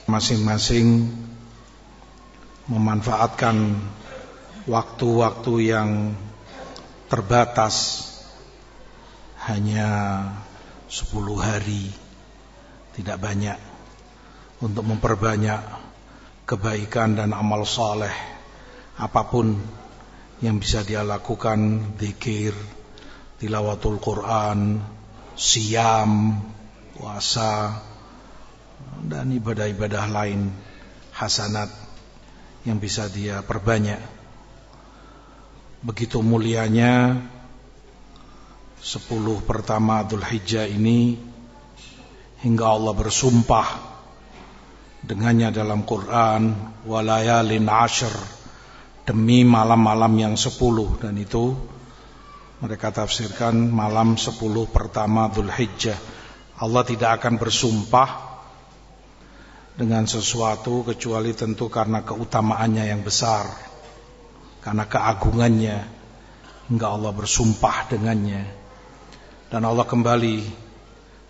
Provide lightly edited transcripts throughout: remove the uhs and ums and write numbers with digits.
masing-masing memanfaatkan waktu-waktu yang terbatas, hanya 10 hari, tidak banyak, untuk memperbanyak kebaikan dan amal saleh apapun yang bisa dia lakukan, zikir, tilawatul Quran, siyam, puasa, dan ibadah-ibadah lain hasanat yang bisa dia perbanyak. Begitu mulianya 10 pertama Dzulhijjah ini, hingga Allah bersumpah dengannya dalam Quran, walayalin ashr, demi malam-malam yang 10, dan itu mereka tafsirkan malam 10 pertama Dzulhijjah. Allah tidak akan bersumpah dengan sesuatu kecuali tentu karena keutamaannya yang besar, karena keagungannya, hingga Allah bersumpah dengannya. Dan Allah kembali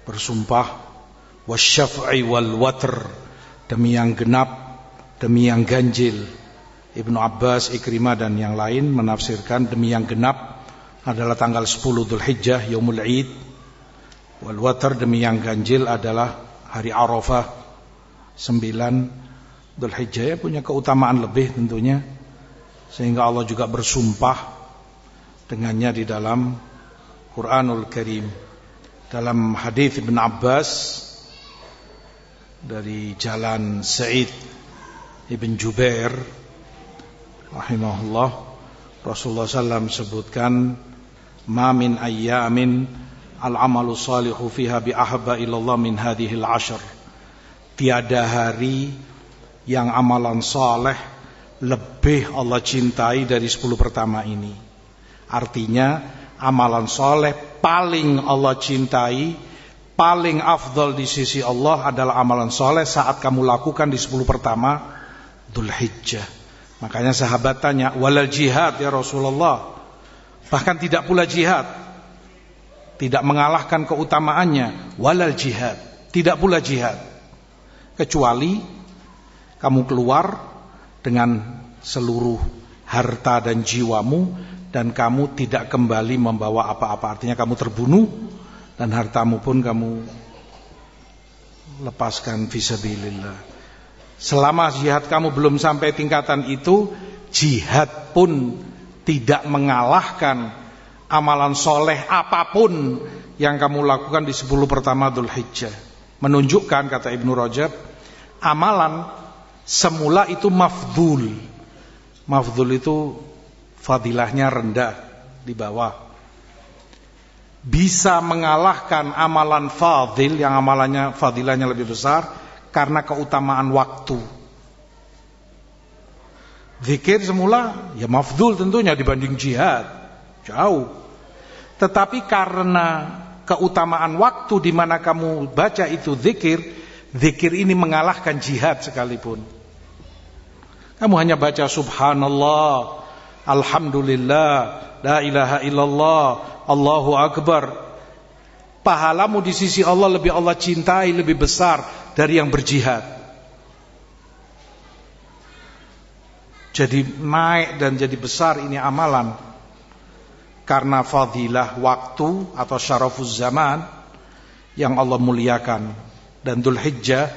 bersumpah, wasyaf'i wal watr, demi yang genap, demi yang ganjil. Ibnu Abbas, Ikrimah dan yang lain menafsirkan demi yang genap adalah tanggal 10 Dzulhijjah, Yaumul Id. Wal watr, demi yang ganjil adalah hari Arafah 9 Dzulhijjah. Punya keutamaan lebih tentunya, sehingga Allah juga bersumpah dengannya di dalam Quranul Karim. Dalam hadis Ibn Abbas dari jalan Sa'id Ibn Jubair rahimahullah, Rasulullah SAW sebutkan, ma min ayyamin al-amalu salihu fiha bi ahabba ilallah min hadhil ashr. Tiada hari yang amalan saleh lebih Allah cintai dari 10 pertama ini. Artinya amalan soleh paling Allah cintai, paling afdal di sisi Allah adalah amalan soleh saat kamu lakukan di 10 pertama Dzulhijjah. Makanya sahabat tanya, walal jihad ya Rasulullah? Bahkan tidak pula jihad, tidak mengalahkan keutamaannya. Walal jihad, tidak pula jihad, kecuali kamu keluar dengan seluruh harta dan jiwamu, dan kamu tidak kembali membawa apa-apa. Artinya kamu terbunuh dan hartamu pun kamu lepaskan fisabilillah. Selama jihad kamu belum sampai tingkatan itu, jihad pun tidak mengalahkan amalan soleh apapun yang kamu lakukan di 10 pertama Dzulhijjah. Menunjukkan, kata Ibnu Rajab, amalan semula itu mafdhul. Mafdhul itu fadilahnya rendah, di bawah. Bisa mengalahkan amalan fadil yang amalannya fadilahnya lebih besar karena keutamaan waktu. Zikir semula ya mafdul tentunya dibanding jihad, jauh. Tetapi karena keutamaan waktu di mana kamu baca itu zikir, zikir ini mengalahkan jihad sekalipun. Kamu hanya baca subhanallah, alhamdulillah, la ilaha illallah, Allahu akbar. Pahalamu di sisi Allah lebih Allah cintai, lebih besar dari yang berjihad. Jadi naik dan jadi besar ini amalan karena fadilah waktu atau syarafuz zaman yang Allah muliakan. Dan Dzulhijjah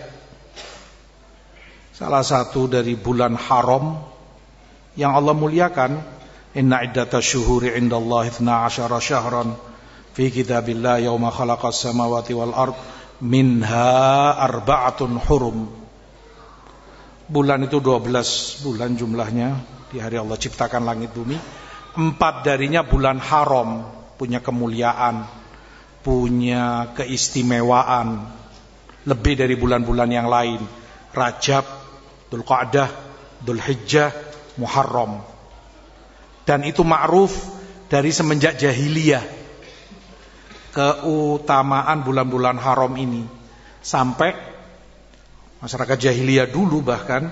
salah satu dari bulan haram yang Allah muliakan. Inna iddatash syuhuri indallahi 12 syahran fi kitabillah yauma khalaqas samawati wal ard minha arba'atun hurum. Bulan itu 12 bulan jumlahnya di hari Allah ciptakan langit bumi. 4 darinya bulan haram, punya kemuliaan, punya keistimewaan lebih dari bulan-bulan yang lain. Rajab, Dzulqa'dah, Dzulhijjah, Muharram. Dan itu ma'ruf dari semenjak jahiliyah, keutamaan bulan-bulan haram ini. Sampai masyarakat jahiliyah dulu bahkan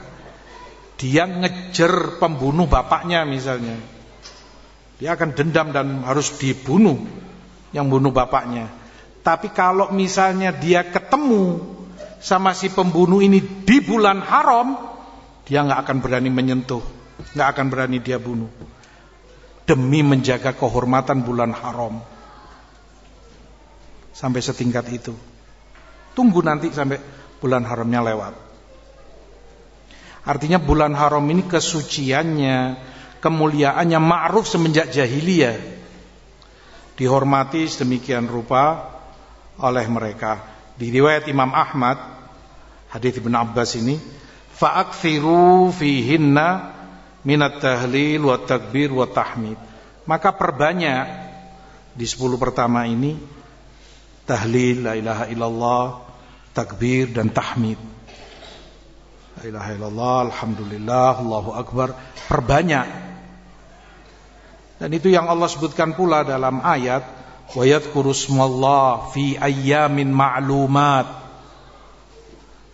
dia ngejar pembunuh bapaknya misalnya, dia akan dendam dan harus dibunuh yang bunuh bapaknya. Tapi kalau misalnya dia ketemu sama si pembunuh ini di bulan haram, dia nggak akan berani menyentuh, nggak akan berani dia bunuh, demi menjaga kehormatan bulan haram. Sampai setingkat itu. Tunggu nanti sampai bulan haramnya lewat. Artinya bulan haram ini kesuciannya, kemuliaannya ma'ruf semenjak jahiliyah, dihormati sedemikian rupa oleh mereka. Di riwayat Imam Ahmad, hadits Ibn Abbas ini, fa'akthiru fihinna minat tahlil wa takbir wa tahmid. Maka perbanyak di 10 pertama ini tahlil, la ilaha illallah, takbir dan tahmid. La ilaha illallah, alhamdulillah, Allahu akbar, perbanyak. Dan itu yang Allah sebutkan pula dalam ayat wa yadhkuru smallah fi ayyamin ma'lumat,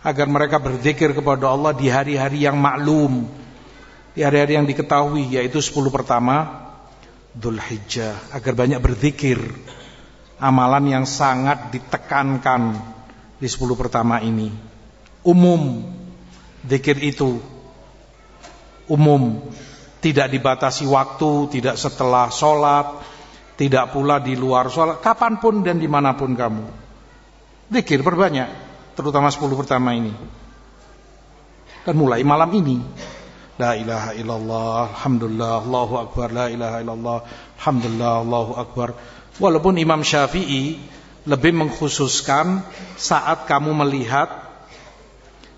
agar mereka berzikir kepada Allah di hari-hari yang maklum, di hari-hari yang diketahui, yaitu 10 pertama Dzulhijjah, agar banyak berzikir. Amalan yang sangat ditekankan di 10 pertama ini. Umum, zikir itu umum, tidak dibatasi waktu, tidak setelah sholat, tidak pula di luar sholat, kapanpun dan dimanapun kamu. Zikir perbanyak, terutama 10 pertama ini. Dan mulai malam ini, la ilaha illallah, alhamdulillah, Allahu akbar, la ilaha illallah, alhamdulillah, Allahu akbar. Walaupun Imam Syafi'i lebih mengkhususkan saat kamu melihat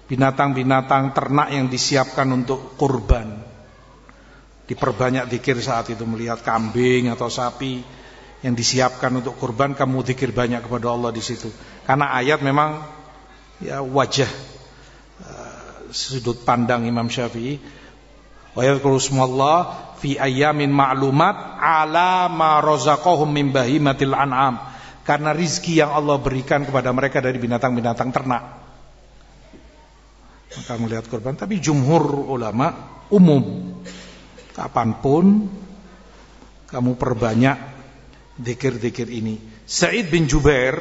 binatang-binatang ternak yang disiapkan untuk kurban, diperbanyak zikir saat itu. Melihat kambing atau sapi yang disiapkan untuk kurban, kamu zikir banyak kepada Allah di situ. Karena ayat memang ya wajah sudut pandang Imam Syafi'i. Wa yadhkuru smallah fi ayyamin ma'lumat ala ma razaqahum min bahimatil an'am, karena rizki yang Allah berikan kepada mereka dari binatang-binatang ternak. Maka melihat kurban. Tapi jumhur ulama umum, kapanpun kamu perbanyak zikir-zikir ini. Sa'id bin Jubair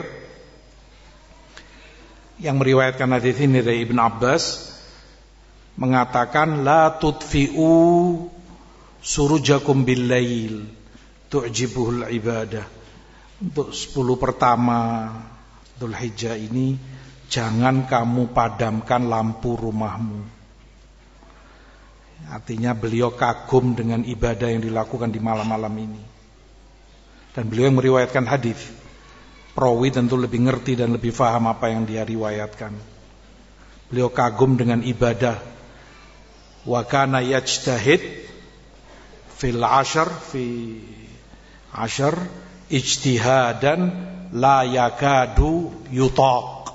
yang meriwayatkan hadis ini dari Ibn Abbas mengatakan, la tudfi'u surujakum bil lail tu'jibuhul ibadah. Untuk 10 pertama Dzulhijjah ini, jangan kamu padamkan lampu rumahmu. Artinya beliau kagum dengan ibadah yang dilakukan di malam-malam ini. Dan beliau yang meriwayatkan hadis, perawi tentu lebih ngerti dan lebih faham apa yang dia riwayatkan. Beliau kagum dengan ibadah. Wa kana yajtahid fil ashar ijtihadan la yakadu yutaq.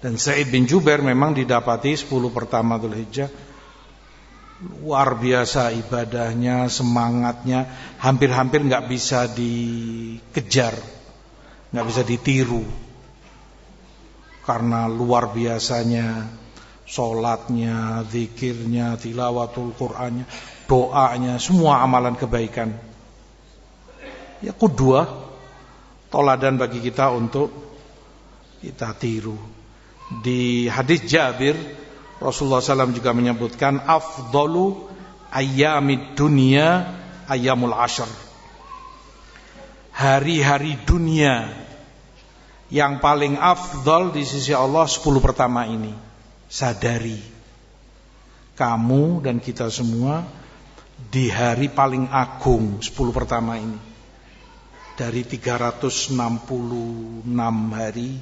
Dan Sa'id bin Jubair memang didapati 10 pertama Dzulhijjah luar biasa ibadahnya, semangatnya, hampir-hampir nggak bisa dikejar, nggak bisa ditiru, karena luar biasanya sholatnya, zikirnya, tilawatul Qur'annya, doanya, semua amalan kebaikan. Ya qudwah, toladan bagi kita untuk kita tiru. Di hadis Jabir, Rasulullah SAW juga menyebutkan afdalu ayyamid dunya ayyamul ashr. Hari-hari dunia yang paling afdal di sisi Allah 10 pertama ini. Sadari, kamu dan kita semua di hari paling agung 10 pertama ini. Dari 366 hari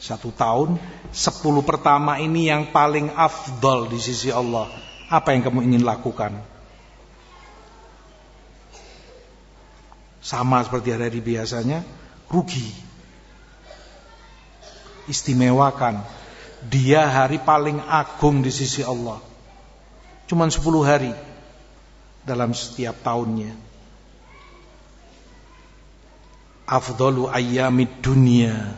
1 tahun, 10 pertama ini yang paling afdal di sisi Allah. Apa yang kamu ingin lakukan? Sama seperti hari-hari biasanya, rugi. Istimewakan. Dia hari paling agung di sisi Allah. Cuman 10 hari dalam setiap tahunnya. Afdalu ayyamid dunya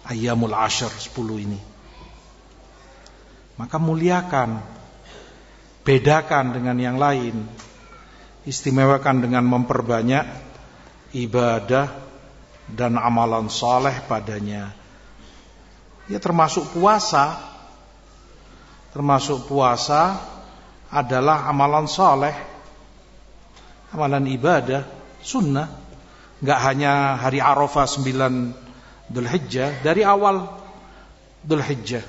ayyamul ashr, 10 ini. Maka muliakan, bedakan dengan yang lain, istimewakan dengan memperbanyak ibadah dan amalan saleh padanya. Ya termasuk puasa. Termasuk puasa adalah amalan soleh, amalan ibadah, sunnah. Enggak hanya hari Arafah 9 Dzulhijjah, dari awal Dzulhijjah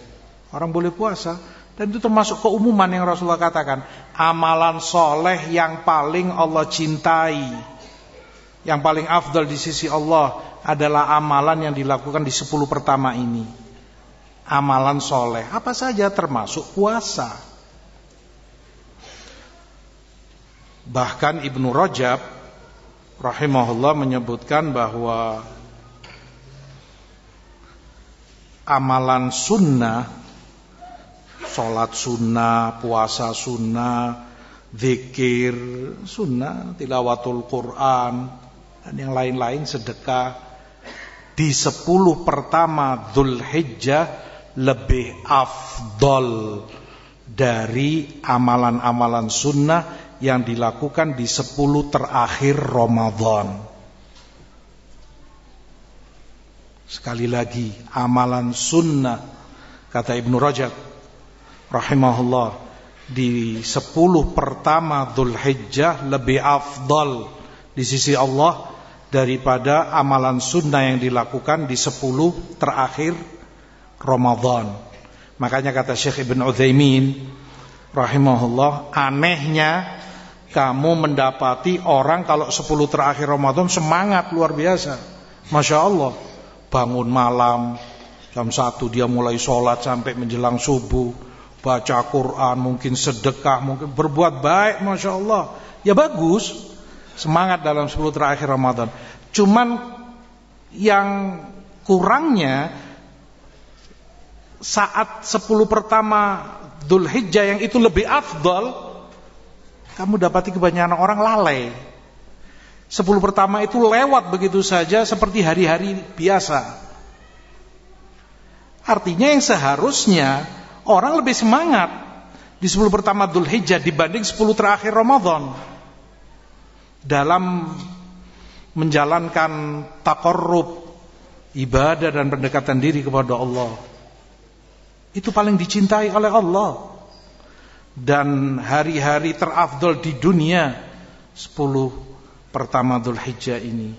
orang boleh puasa. Dan itu termasuk keumuman yang Rasulullah katakan, amalan soleh yang paling Allah cintai, yang paling afdal di sisi Allah adalah amalan yang dilakukan di 10 pertama ini. Amalan soleh apa saja termasuk puasa. Bahkan Ibnu Rajab rahimahullah menyebutkan bahwa amalan sunnah, sholat sunnah, puasa sunnah, zikir sunnah, tilawatul Quran, dan yang lain-lain, sedekah, di 10 pertama Dzulhijjah lebih afdol dari amalan-amalan sunnah yang dilakukan di 10 terakhir Ramadan. Sekali lagi, amalan sunnah, kata Ibnu Rajab rahimahullah, di 10 pertama Dzulhijjah lebih afdal di sisi Allah daripada amalan sunnah yang dilakukan di 10 terakhir Ramadan. Makanya kata Syekh Ibn Utsaimin rahimahullah, anehnya kamu mendapati orang kalau 10 terakhir Ramadan semangat luar biasa, Masya Allah, bangun malam jam 1 dia mulai sholat sampai menjelang subuh, baca Quran, mungkin sedekah, mungkin berbuat baik, Masya Allah. Ya bagus, semangat dalam 10 terakhir Ramadan. Cuman yang kurangnya saat 10 pertama Dzulhijjah yang itu lebih afdal, kamu dapati kebanyakan orang lalai. 10 pertama itu lewat begitu saja seperti hari-hari biasa. Artinya yang seharusnya orang lebih semangat di 10 pertama Dzulhijjah dibanding 10 terakhir Ramadan dalam menjalankan taqarrub, ibadah dan pendekatan diri kepada Allah. Itu paling dicintai oleh Allah. Dan hari-hari terafdal di dunia 10 pertama Dzulhijjah ini.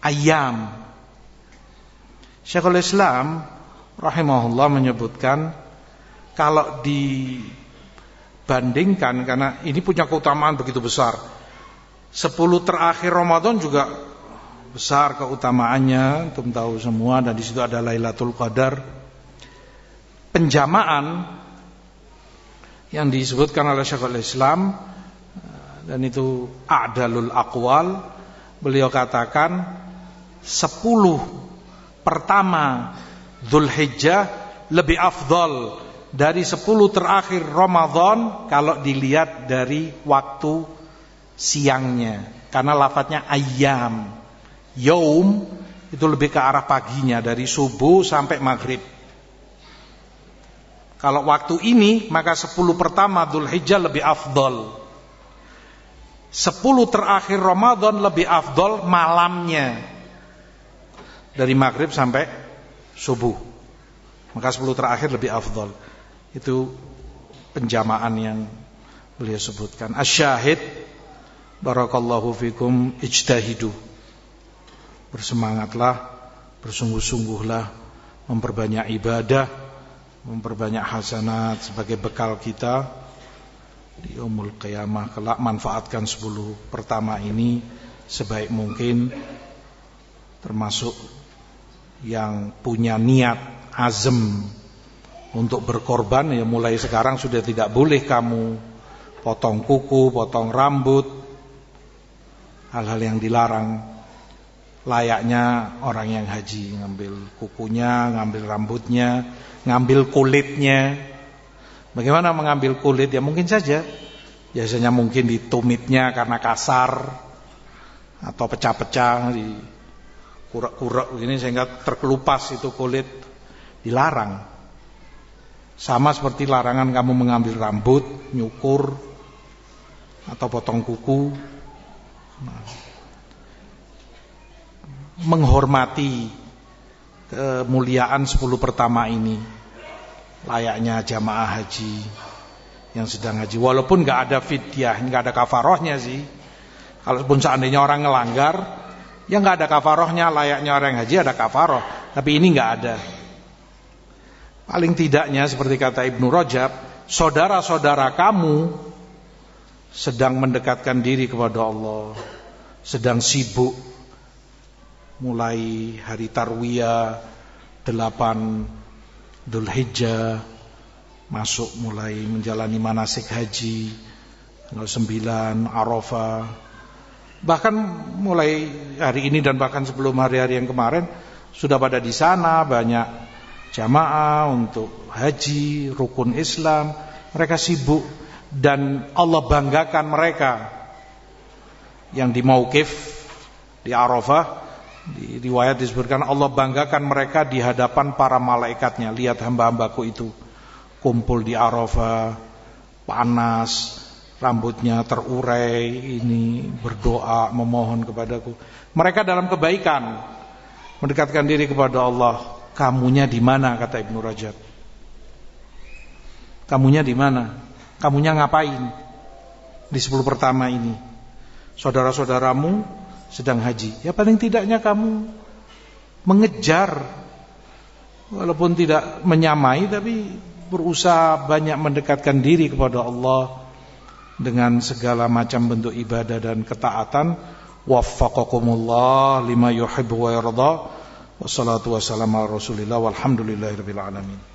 Ayyam. Syekhul Islam rahimahullah menyebutkan, kalau dibandingkan, karena ini punya keutamaan begitu besar, 10 terakhir Ramadan juga besar keutamaannya, antum tahu semua, dan di situ ada Lailatul Qadar. Penjamaan yang disebutkan oleh Syekhul Islam, dan itu a'dalul aqwal, beliau katakan 10 pertama Dzulhijjah lebih afdal dari 10 terakhir Ramadan kalau dilihat dari waktu siangnya, karena lafadznya ayyam. Yaum itu lebih ke arah paginya, dari subuh sampai maghrib. Kalau waktu ini, maka 10 pertama Dzulhijjah lebih afdal. 10 terakhir Ramadan lebih afdal malamnya, dari maghrib sampai subuh. Maka 10 terakhir lebih afdal. Itu penjamaan yang beliau sebutkan. Asyahid, barakallahu fikum, ijtahidu. Bersemangatlah, bersungguh-sungguhlah, memperbanyak ibadah, memperbanyak hasanat sebagai bekal kita di yaumul qiyamah kelak. Manfaatkan 10 pertama ini sebaik mungkin, termasuk yang punya niat azam untuk berkorban, ya mulai sekarang sudah tidak boleh kamu potong kuku, potong rambut, hal-hal yang dilarang. Layaknya orang yang haji, ngambil kukunya, ngambil rambutnya, ngambil kulitnya. Bagaimana mengambil kulit? Ya mungkin saja, biasanya mungkin di tumitnya karena kasar, atau pecah-pecah, di kurek-kurek begini sehingga terkelupas itu kulit. Dilarang. Sama seperti larangan kamu mengambil rambut, nyukur, atau potong kuku. Menghormati kemuliaan 10 pertama ini, layaknya jamaah haji yang sedang haji. Walaupun nggak ada fidyah, nggak ada kafarohnya sih. Kalaupun seandainya orang ngelanggar, ya nggak ada kafarohnya. Layaknya orang yang haji ada kafaroh, tapi ini nggak ada. Paling tidaknya seperti kata Ibnu Rajab, saudara-saudara kamu sedang mendekatkan diri kepada Allah, sedang sibuk mulai hari Tarwiyah 8 Dzulhijjah, masuk mulai menjalani manasik haji, tanggal 9 Arafah, bahkan mulai hari ini dan bahkan sebelum hari-hari yang kemarin sudah pada di sana banyak jamaah untuk haji, rukun Islam. Mereka sibuk dan Allah banggakan mereka yang di Mauqif di Arafah. Di riwayat disebutkan Allah banggakan mereka di hadapan para malaikatnya. Lihat hamba-hambaku itu kumpul di Arafah, panas, rambutnya terurai, ini berdoa memohon kepadaku. Mereka dalam kebaikan mendekatkan diri kepada Allah. Kamunya di mana, kata Ibnu Rajab? Kamunya di mana? Kamunya ngapain di 10 pertama ini? Saudara-saudaramu sedang haji, ya paling tidaknya kamu mengejar, walaupun tidak menyamai, tapi berusaha banyak mendekatkan diri kepada Allah dengan segala macam bentuk ibadah dan ketaatan. Waffaqakumullah lima yuhibbu wa yarda. Wassalatu wassalamu ala Rasulillah walhamdulillahirabbil alamin.